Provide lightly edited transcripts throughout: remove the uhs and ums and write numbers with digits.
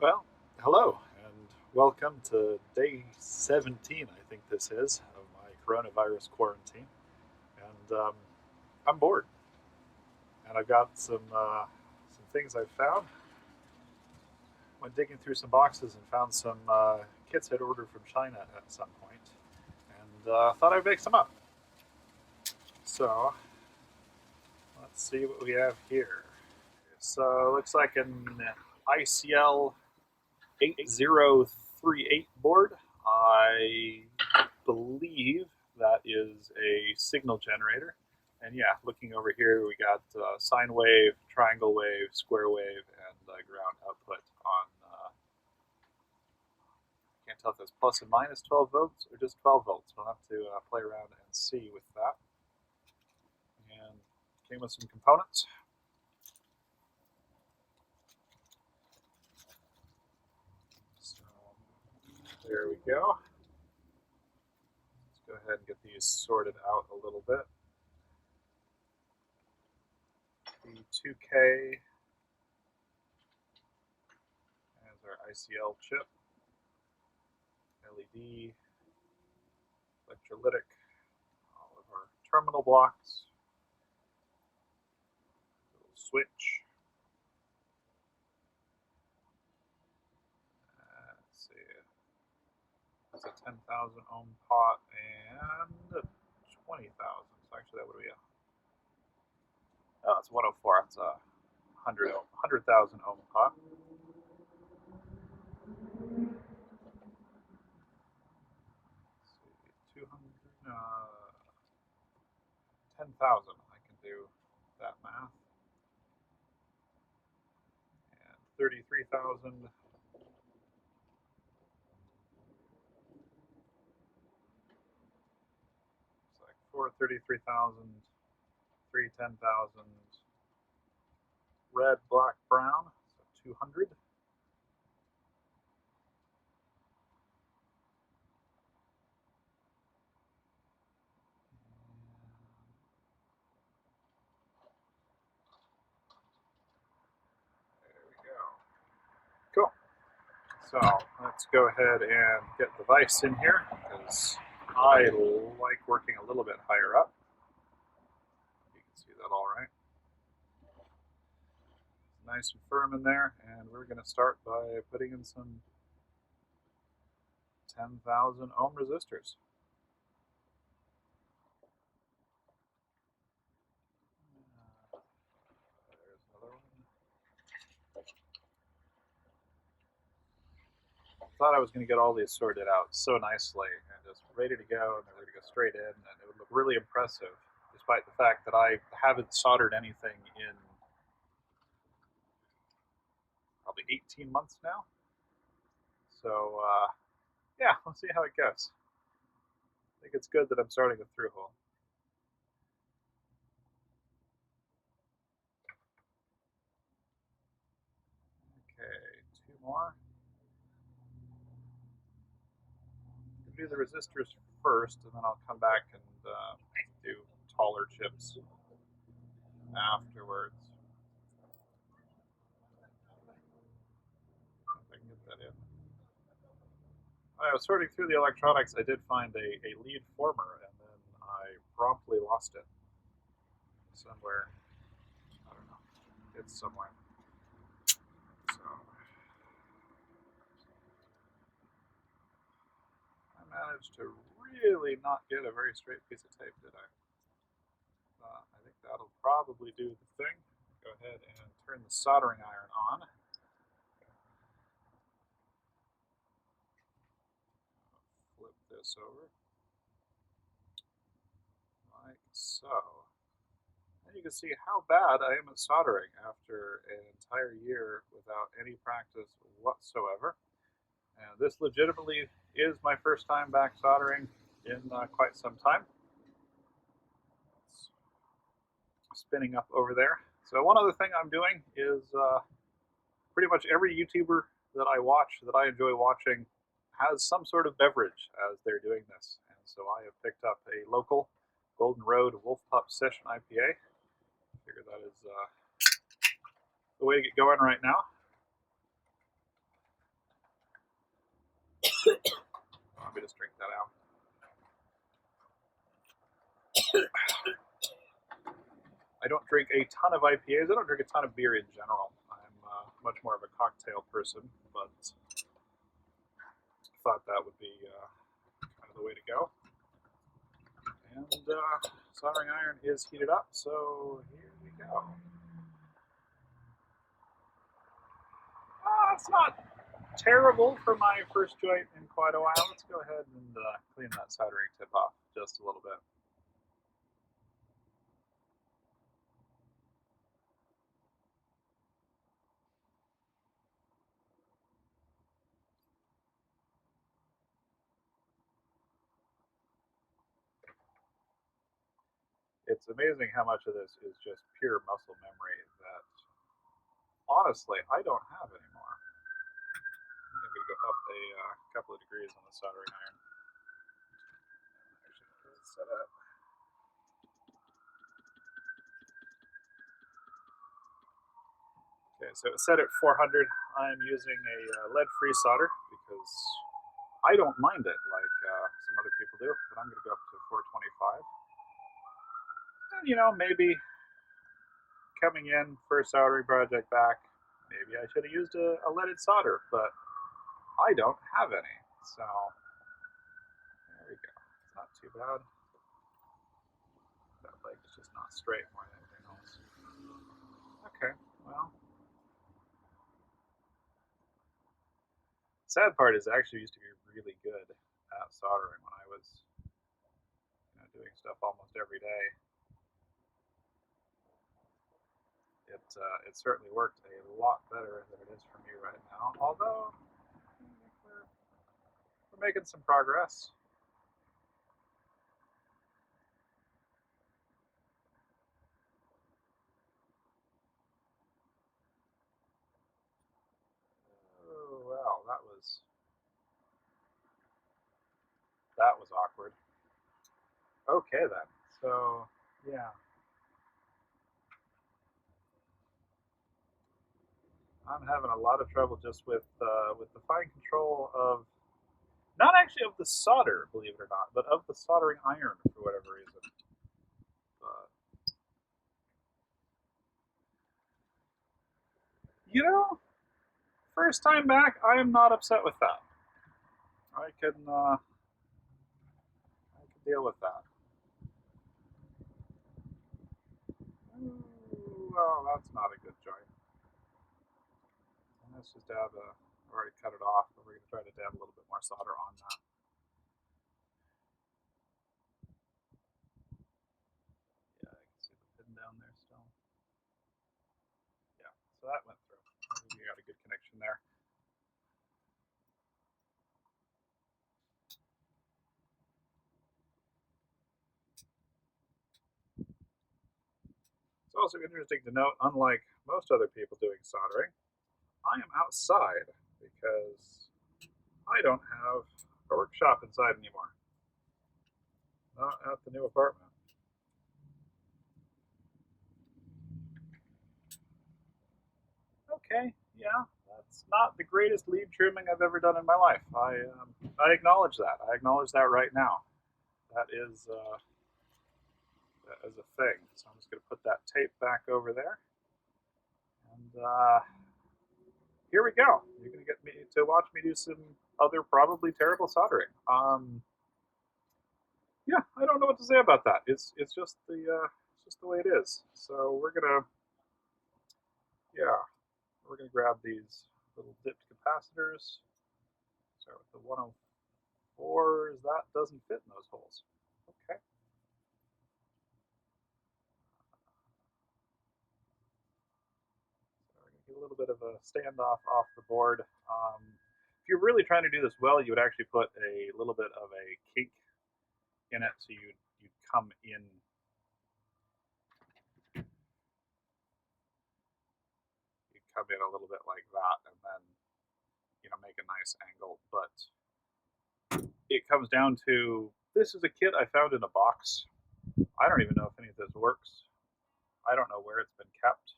Well, hello, and welcome to day 17, I think this is, of my coronavirus quarantine. And I'm bored, and I've got some things I found. Went digging through some boxes and found some kits I'd ordered from China at some point, and thought I'd make some up. So let's see what we have here. So it looks like an ICL8038 board. I believe that is a signal generator. And yeah, looking over here, we got sine wave, triangle wave, square wave, and ground output on, can't tell if that's plus and minus 12 volts or just 12 volts. We'll have to play around and see with that. And came with some components. So there we go. Let's go ahead and get these sorted out a little bit. The 2K as our ICL chip, LED, electrolytic, all of our terminal blocks, little switch. Let's see, it's a 10,000 ohm pot and 20,000. So actually, that would be it's 104. It's a 100,000 ohm pot. 10,000. I can do that math. And 33,000. It's like 433,000, 310,000. Red, black, brown. So 200. Cool. So let's go ahead and get the vise in here because I like working a little bit higher up. You can see that all right. Nice and firm in there, and we're going to start by putting in some 10,000 ohm resistors. There's another one. Thought I was going to get all these sorted out so nicely and just ready to go, and they're ready to go straight in, and it would look really impressive, despite the fact that I haven't soldered anything in probably 18 months now. So yeah, let's see how it goes. I think it's good that I'm starting a through hole. Okay, two more. I'm gonna do the resistors first, and then I'll come back and do taller chips afterwards. If I can get that in. When I was sorting through the electronics, I did find a lead former, and then I promptly lost it somewhere. I don't know. It's somewhere. So I managed to really not get a very straight piece of tape, did I? I think that'll probably do the thing. Go ahead and turn the soldering iron on. Flip this over. Like so. And you can see how bad I am at soldering after an entire year without any practice whatsoever. And this legitimately is my first time back soldering in quite some time. It's spinning up over there. So one other thing I'm doing is pretty much every YouTuber that I watch, that I enjoy watching, has some sort of beverage as they're doing this. And so I have picked up a local Golden Road Wolf Pup Session IPA. I figure that is the way to get going right now. that out. I don't drink a ton of IPAs. I don't drink a ton of beer in general. I'm much more of a cocktail person, but thought that would be kind of the way to go. And soldering iron is heated up, so here we go. It's not terrible for my first joint in quite a while. Let's go ahead and clean that soldering tip off just a little bit. It's amazing how much of this is just pure muscle memory that, honestly, I don't have anymore. I'm going to go up a couple of degrees on the soldering iron. Actually, let's set up. Okay, so it's set at 400. I'm using a lead-free solder because I don't mind it like some other people do, but I'm going to go up to 425. And, you know, maybe coming in for a soldering project back, maybe I should have used a leaded solder, but I don't have any. So there we go. It's not too bad. That leg's just not straight more than anything else. Okay, well. Sad part is I actually used to be really good at soldering when I was doing stuff almost every day. It certainly worked a lot better than it is for me right now. Although we're making some progress. Oh well, that was awkward. Okay then. So yeah, I'm having a lot of trouble just with the fine control of not actually of the solder, believe it or not, but of the soldering iron for whatever reason. You know, first time back, I am not upset with that. I can deal with that. Ooh, well, that's not a good joint. And let's just dab already cut it off, but we're going to try to dab a little bit more solder on that. Yeah, I can see the pin down there still. Yeah, so that went through. I think we got a good connection there. It's also interesting to note, unlike most other people doing soldering, I am outside because I don't have a workshop inside anymore. Not at the new apartment. Okay, yeah, that's not the greatest lead trimming I've ever done in my life. I acknowledge that. I acknowledge that right now. That is a thing. So I'm just going to put that tape back over there, and here we go. You're going to get me to watch me do some other probably terrible soldering. Yeah, I don't know what to say about that. It's just the way it is. So we're gonna grab these little dipped capacitors. Start with the 104s. That doesn't fit in those holes. Okay. So we're gonna get a little bit of a standoff off the board. If you're really trying to do this well, you would actually put a little bit of a kink in it, so you'd come in. You'd come in a little bit like that, and then make a nice angle. But it comes down to, this is a kit I found in a box. I don't even know if any of this works. I don't know where it's been kept.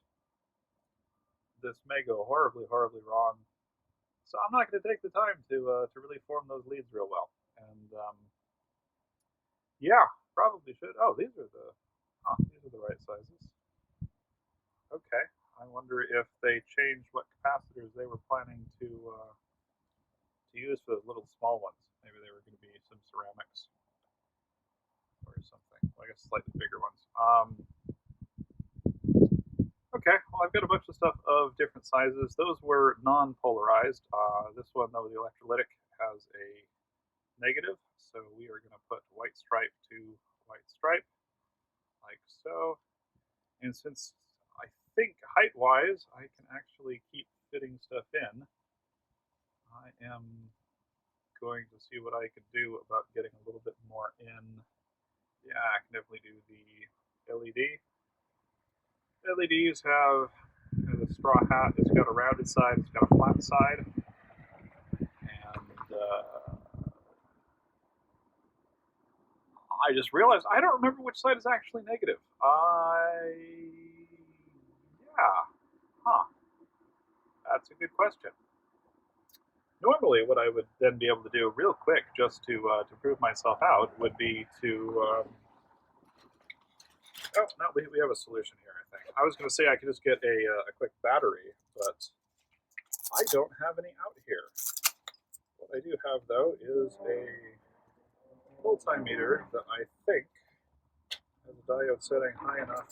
This may go horribly, horribly wrong. So I'm not going to take the time to really form those leads real well. And yeah, probably should. Oh, these are the right sizes. Okay. I wonder if they changed what capacitors they were planning to use for the little small ones. Maybe they were going to be some ceramics or something. Well, I guess slightly bigger ones. Okay, well, I've got a bunch of stuff of different sizes. Those were non-polarized. This one, though, the electrolytic has a negative, so we are going to put white stripe to white stripe, like so. And since I think height-wise, I can actually keep fitting stuff in, I am going to see what I can do about getting a little bit more in. Yeah, I can definitely do the LED. LEDs have the straw hat. It's got a rounded side. It's got a flat side. And I just realized I don't remember which side is actually negative. Yeah. Huh. That's a good question. Normally, what I would then be able to do real quick, just to prove myself out, would be to. Oh no, we have a solution here. I think I was going to say I could just get a quick battery, but I don't have any out here. What I do have though is a multimeter that I think has a diode setting high enough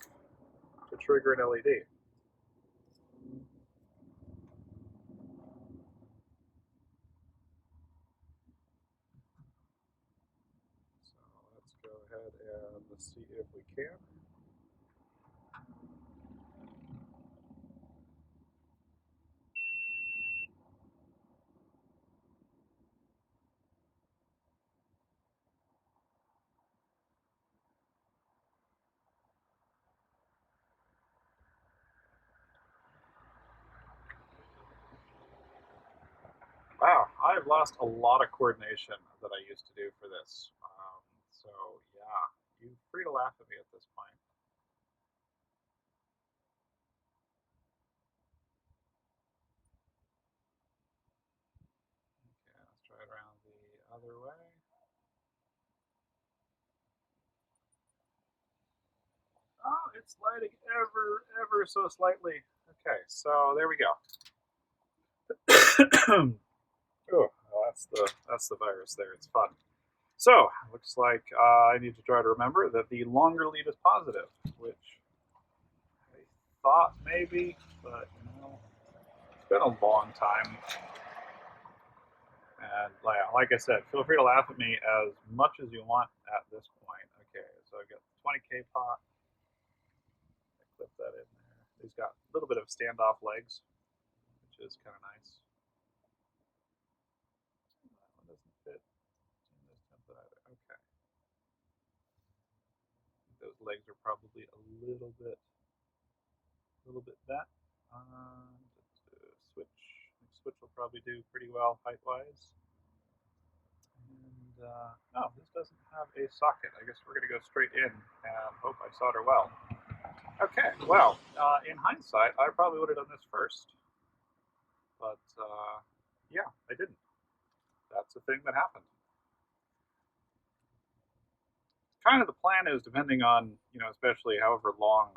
to trigger an LED. So let's go ahead and see if we can. Wow, I've lost a lot of coordination that I used to do for this. So yeah, you're free to laugh at me at this point. Okay, let's try it around the other way. Oh, it's lighting ever so slightly. Okay, so there we go. Oh, well, that's the virus there. It's fun. So looks like I need to try to remember that the longer lead is positive, which I thought maybe, but it's been a long time. And like I said, feel free to laugh at me as much as you want at this point. Okay, so I've got the 20K pot. I clip that in there. He's got a little bit of standoff legs, which is kind of nice. That one doesn't fit in this template either. Okay. Those legs are probably a little bit bent. Switch. Switch will probably do pretty well height-wise. And no, this doesn't have a socket. I guess we're going to go straight in and hope I solder well. Okay, well, in hindsight, I probably would have done this first. But yeah, I didn't. That's a thing that happened. Kind of the plan is, depending on, especially however long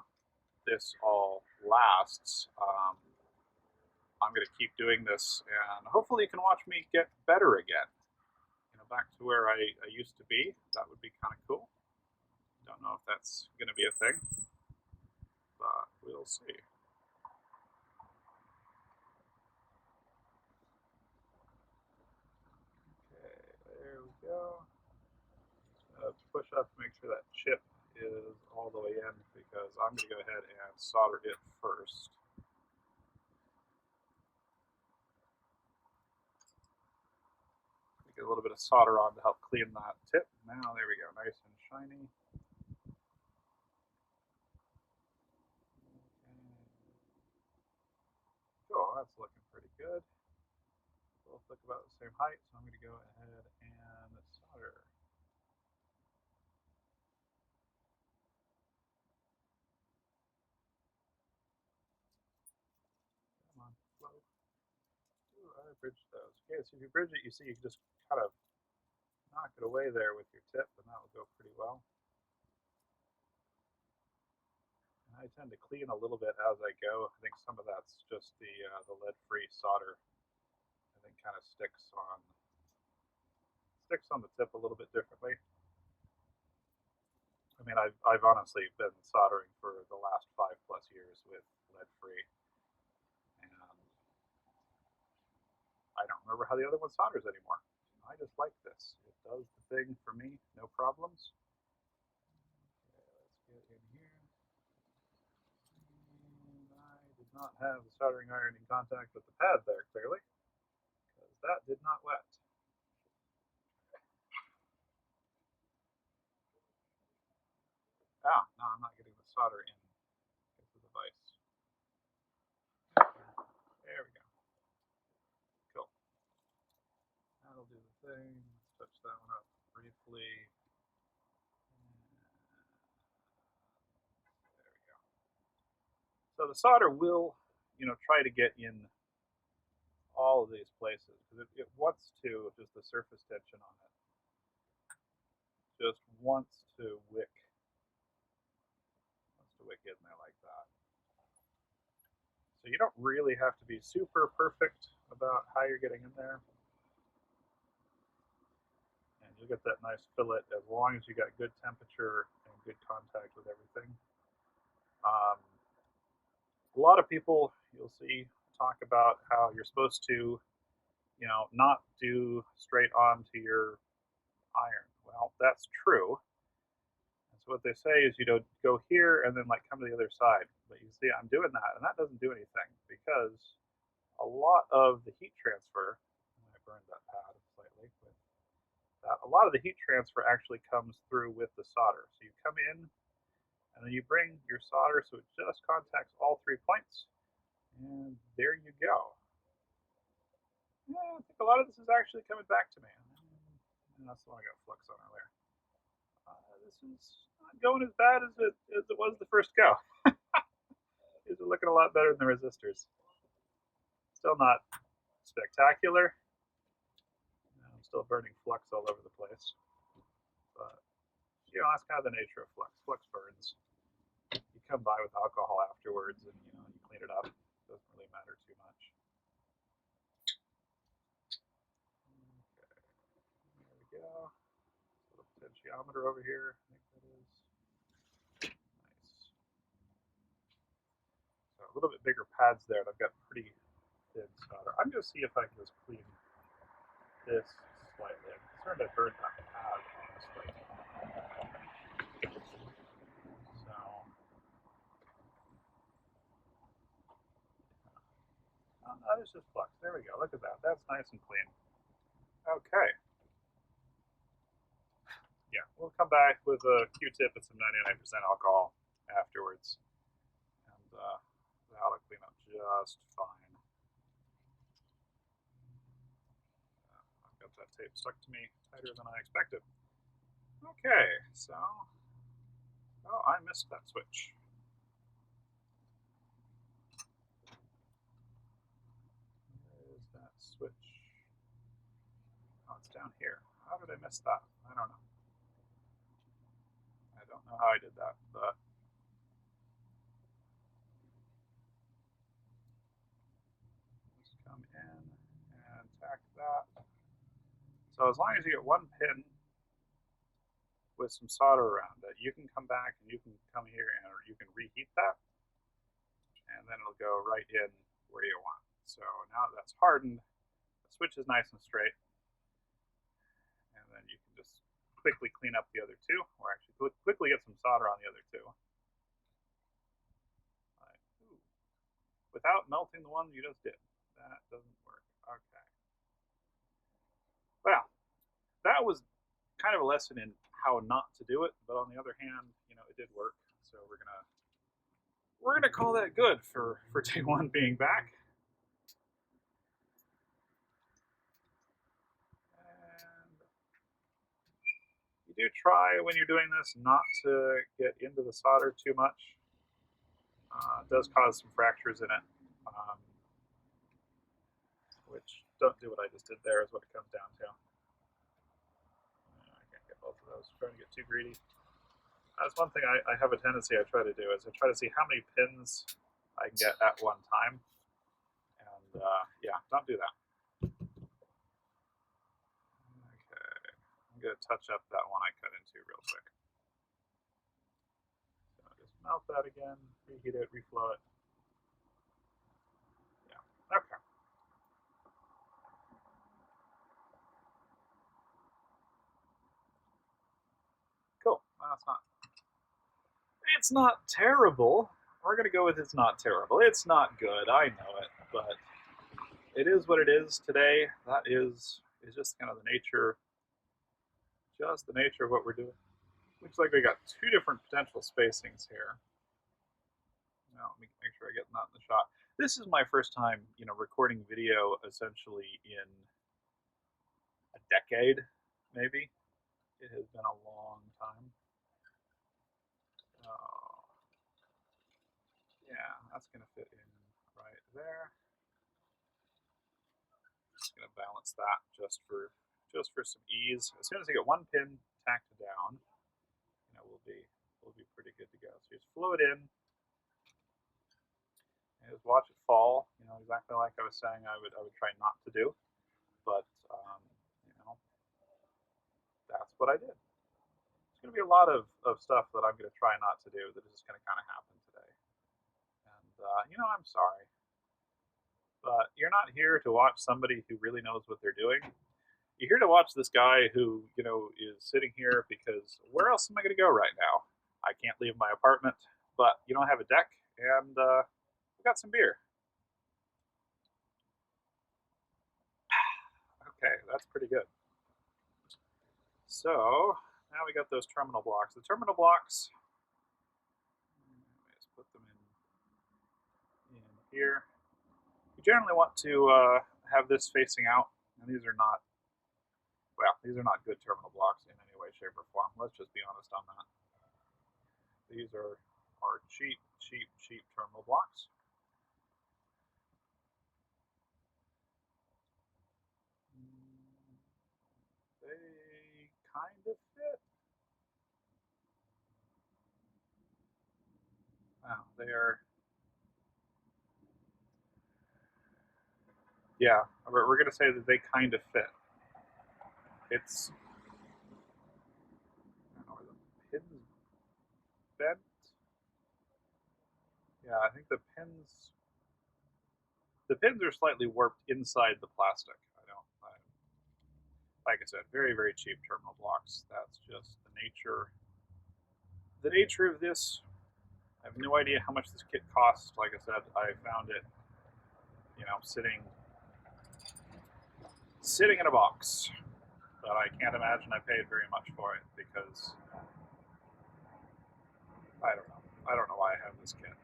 this all lasts, I'm going to keep doing this, and hopefully you can watch me get better again. Back to where I used to be. That would be kind of cool. Don't know if that's going to be a thing, but we'll see. Okay, there we go. Push up to make sure that chip is all the way in, because I'm going to go ahead and solder it first. Get a little bit of solder on to help clean that tip. Now, there we go, nice and shiny. Oh, that's looking pretty good. Both look about the same height, so I'm going to go ahead and solder. Come on, flow. Ooh, I bridged those. Okay, so if you bridge it, you see you can just kind of knock it away there with your tip, and that will go pretty well. And I tend to clean a little bit as I go. I think some of that's just the lead-free solder. I think kind of sticks on the tip a little bit differently. I mean, I've honestly been soldering for the last 5+ years with lead-free, and I don't remember how the other one solders anymore. I just like this. It does the thing for me, no problems. Okay, let's get in here. And I did not have the soldering iron in contact with the pad there, clearly, because that did not wet. Ah, no, I'm not getting the solder into the vise. There we go. Cool. That'll do the thing. Let's touch that one up briefly. There we go. So the solder will, try to get in all of these places because it wants to, just the surface tension on it, just wants to wick in there like that. So you don't really have to be super perfect about how you're getting in there. And you'll get that nice fillet as long as you got good temperature and good contact with everything. A lot of people you'll see talk about how you're supposed to, not do straight on to your iron. Well, that's true. And so what they say is, go here and then like come to the other side. But you see, I'm doing that, and that doesn't do anything because a lot of the heat transfer, I burned that pad slightly, but a lot of the heat transfer actually comes through with the solder. So you come in, and then you bring your solder so it just contacts all 3 points, and there you go. Yeah, I think a lot of this is actually coming back to me. And that's the one I got flux on earlier. This is not going as bad as it was the first go. These are looking a lot better than the resistors. Still not spectacular. I'm still burning flux all over the place. But, that's kind of the nature of flux. Flux burns. You come by with alcohol afterwards and, you clean it up. It doesn't really matter too much. Okay, there we go. A little potentiometer over here. I think that is nice. So a little bit bigger pads there, and I've got pretty thin solder. I'm going to see if I can just clean this slightly. I'm concerned I burned that pad, honestly. So, that is just flux. There we go. Look at that. That's nice and clean. Okay. Yeah, we'll come back with a Q-tip and some 99% alcohol afterwards, and that'll clean up just fine. I've got that tape stuck to me tighter than I expected. Okay, so, I missed that switch. Where is that switch? Oh, it's down here. How did I miss that? I don't know. I don't know how I did that, but just come in and tack that. So as long as you get one pin with some solder around it, you can come back and you can come here and you can reheat that, and then it'll go right in where you want. So now that that's hardened, the switch is nice and straight, and then you can just quickly clean up the other two, or actually quickly get some solder on the other two. Without melting the one you just did. That doesn't work. Okay. Well, that was kind of a lesson in how not to do it, but on the other hand, it did work. So we're gonna call that good for day 1 being back. And you do try when you're doing this not to get into the solder too much. It does cause some fractures in it, which don't do what I just did there is what it comes down to. both of those. Trying to get too greedy. That's one thing I have a tendency I try to do is I try to see how many pins I can get at one time. And yeah, don't do that. Okay, I'm going to touch up that one I cut into real quick. So just melt that again, reheat it, reflow it. Yeah, okay. Cool. Well, it's not terrible. We're going to go with it's not terrible. It's not good. I know it, but it is what it is today. That is just kind of the nature, of what we're doing. Looks like we got two different potential spacings here. Now, let me make sure I get that in the shot. This is my first time, recording video essentially in a decade, maybe. It has been a long time. Yeah, that's going to fit in right there. Just going to balance that just for some ease. As soon as I get one pin tacked down, we'll be pretty good to go. So just flow it in and just watch it fall. Exactly like I was saying I would try not to do, but that's what I did. There's going to be a lot of stuff that I'm going to try not to do that is just going to kind of happen today. And I'm sorry, but you're not here to watch somebody who really knows what they're doing. You're here to watch this guy who, is sitting here because where else am I going to go right now? I can't leave my apartment, but you don't have a deck, and we got some beer. Okay, that's pretty good. So now we got those terminal blocks. The terminal blocks, let's put them in here. You generally want to have this facing out, and these are not good terminal blocks in any way, shape, or form. Let's just be honest on that. These are cheap terminal blocks. They kind of fit. Wow, they are. Yeah, we're going to say that they kind of fit. It's. I don't know, are the pins bent? Yeah, I think the pins are slightly warped inside the plastic. Like I said, very, very cheap terminal blocks. That's just the nature of this. I have no idea how much this kit costs. Like I said, I found it, sitting in a box. But I can't imagine I paid very much for it because I don't know. I don't know why I have this kit.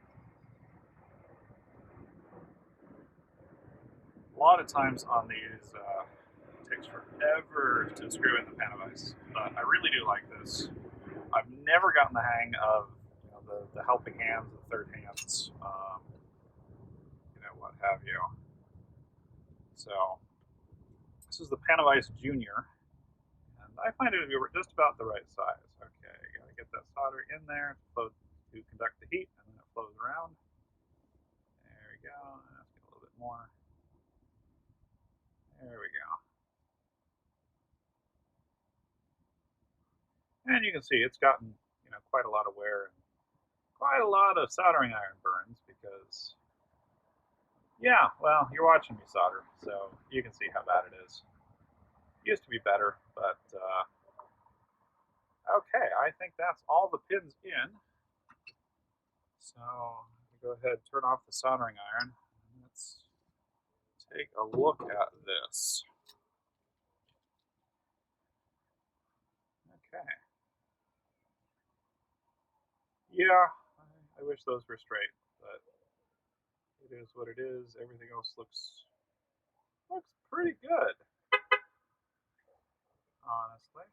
A lot of times on these, it takes forever to screw in the pan of ice. But I really do like this. I've never gotten the hang of the helping hands, the third hands, what have you. So this is the pan of ice Junior, and I find it to be just about the right size. Okay, gotta get that solder in there to conduct the heat, and then it flows around. There we go. Let's get a little bit more. There we go. And you can see it's gotten quite a lot of wear and quite a lot of soldering iron burns because, yeah, well, you're watching me solder, so you can see how bad it is. It used to be better, but okay, I think that's all the pins in. So go ahead and turn off the soldering iron. Let's take a look at this. Okay. Yeah, I wish those were straight, but it is what it is. Everything else looks pretty good, honestly.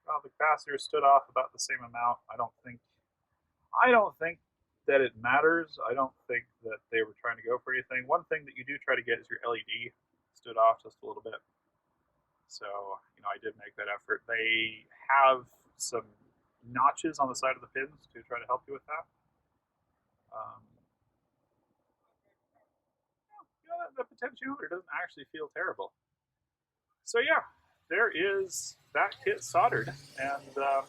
Well, the capacitors stood off about the same amount. I don't think that it matters. I don't think that they were trying to go for anything. One thing that you do try to get is your LED stood off just a little bit. So, I did make that effort. They have some notches on the side of the pins to try to help you with that. Um, the potentiometer doesn't actually feel terrible. So yeah, there is that kit soldered, and I'm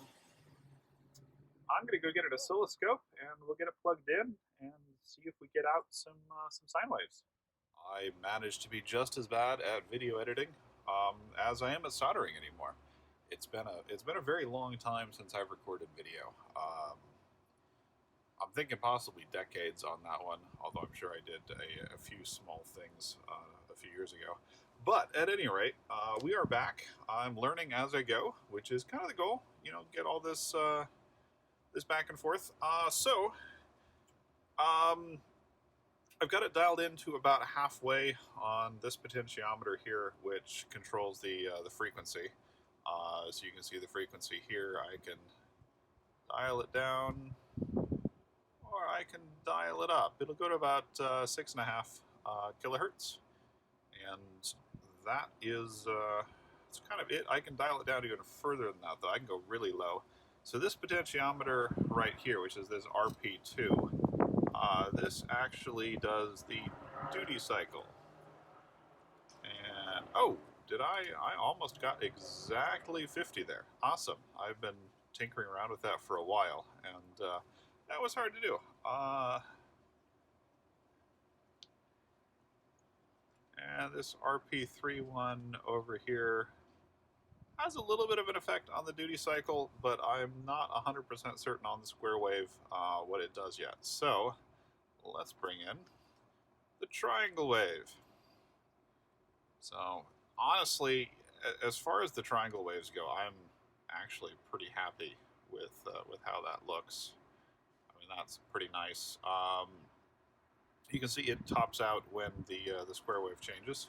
gonna go get an oscilloscope, and we'll get it plugged in and see if we get out some sine waves. I managed to be just as bad at video editing as I am at soldering anymore. It's been a very long time since I've recorded video. I'm thinking possibly decades on that one, although I'm sure I did a few small things a few years ago. But at any rate, we are back. I'm learning as I go, which is kind of the goal. Get all this back and forth. I've got it dialed in to about halfway on this potentiometer here, which controls the frequency. So you can see the frequency here. I can dial it down, or I can dial it up. It'll go to about 6.5 kilohertz, and that is it's kind of it. I can dial it down even further than that, though. I can go really low. So this potentiometer right here, which is this RP2, this actually does the duty cycle. And oh, did I almost got exactly 50 there. Awesome. I've been tinkering around with that for a while, and that was hard to do. And this RP3 one over here has a little bit of an effect on the duty cycle, but I'm not 100% certain on the square wave what it does yet. So let's bring in the triangle wave. So honestly, as far as the triangle waves go, I'm actually pretty happy with how that looks. I mean, that's pretty nice. You can see it tops out when the square wave changes.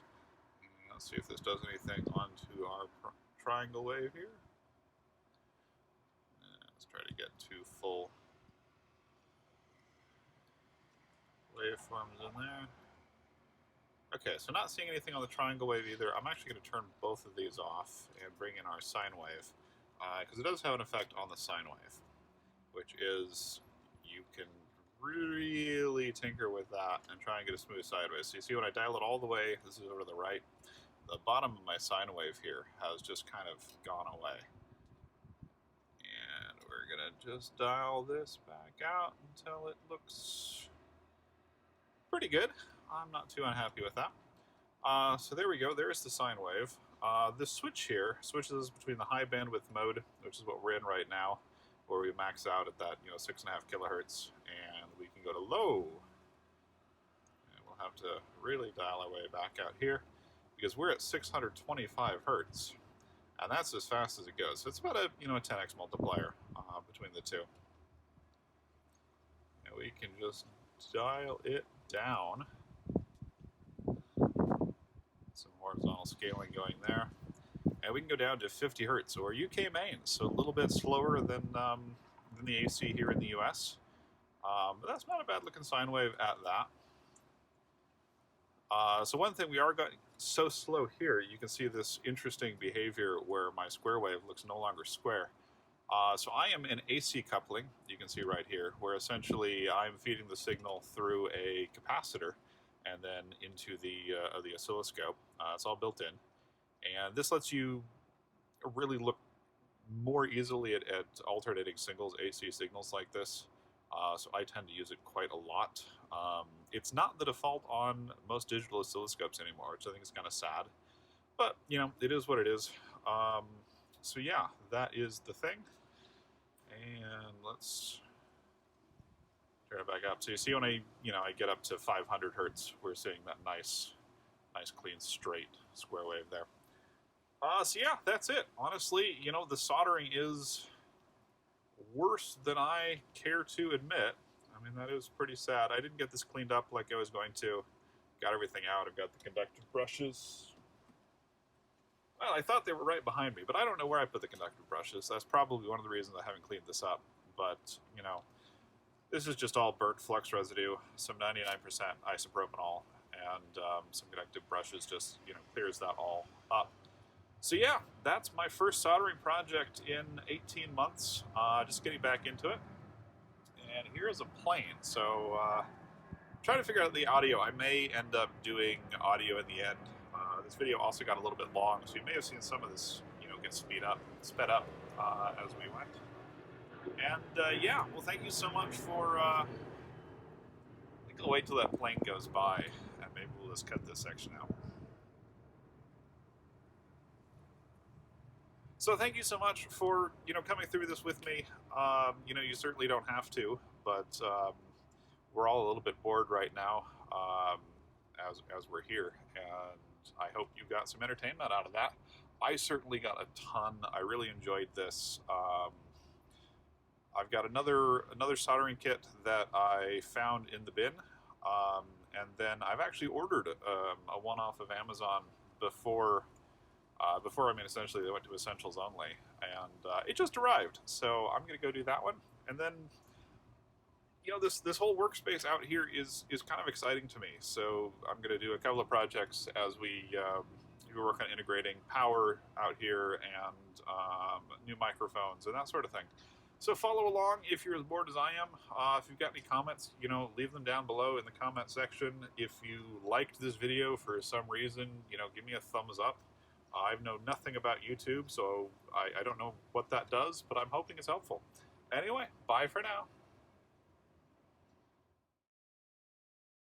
Let's see if this does anything onto our triangle wave here. Let's try to get two full waveforms in there. Okay, so not seeing anything on the triangle wave either. I'm actually going to turn both of these off and bring in our sine wave, because it does have an effect on the sine wave, which is you can really tinker with that and try and get a smooth sideways. So you see when I dial it all the way, this is over to the right, the bottom of my sine wave here has just kind of gone away. And we're going to just dial this back out until it looks pretty good. I'm not too unhappy with that. So there we go. There's the sine wave. This switch here switches between the high bandwidth mode, which is what we're in right now, where we max out at that 6.5 kilohertz, and we can go to low. And we'll have to really dial our way back out here, because we're at 625 hertz, and that's as fast as it goes. So it's about a 10x multiplier between the two. And we can just dial it down. Some horizontal scaling going there. And we can go down to 50 hertz, or UK mains, so a little bit slower than the AC here in the US. But that's not a bad looking sine wave at that. So one thing we are got so slow here, you can see this interesting behavior where my square wave looks no longer square. So I am in AC coupling, you can see right here, where essentially I'm feeding the signal through a capacitor and then into the oscilloscope. It's all built in. And this lets you really look more easily at alternating signals, AC signals like this. So I tend to use it quite a lot. It's not the default on most digital oscilloscopes anymore, which I think is kind of sad. But, it is what it is. So yeah, that is the thing. And let's turn it back up. So you see when I get up to 500 hertz, we're seeing that nice clean, straight square wave there. So yeah, that's it. Honestly, the soldering is worse than I care to admit. I mean, that is pretty sad. I didn't get this cleaned up like I was going to. Got everything out. I've got the conductive brushes. Well, I thought they were right behind me, but I don't know where I put the conductive brushes. That's probably one of the reasons I haven't cleaned this up. But, this is just all burnt flux residue, some 99% isopropanol, and some conductive brushes just, clears that all up. So yeah, that's my first soldering project in 18 months. Just getting back into it. And here is a plane. So trying to figure out the audio. I may end up doing audio in the end. This video also got a little bit long, so you may have seen some of this, get sped up as we went. And yeah, well, thank you so much for. I think I'll wait till that plane goes by, and maybe we'll just cut this section out. So thank you so much for coming through this with me. You certainly don't have to, but we're all a little bit bored right now as we're here, and I hope you got some entertainment out of that. I certainly got a ton. I really enjoyed this. I've got another soldering kit that I found in the bin, and then I've actually ordered a one-off of Amazon before. Essentially they went to Essentials Only, and it just arrived. So I'm going to go do that one, and then this whole workspace out here is kind of exciting to me. So I'm going to do a couple of projects as we work on integrating power out here and new microphones and that sort of thing. So follow along if you're as bored as I am. If you've got any comments, leave them down below in the comment section. If you liked this video for some reason, give me a thumbs up. I know nothing about YouTube, so I don't know what that does, but I'm hoping it's helpful. Anyway, bye for now.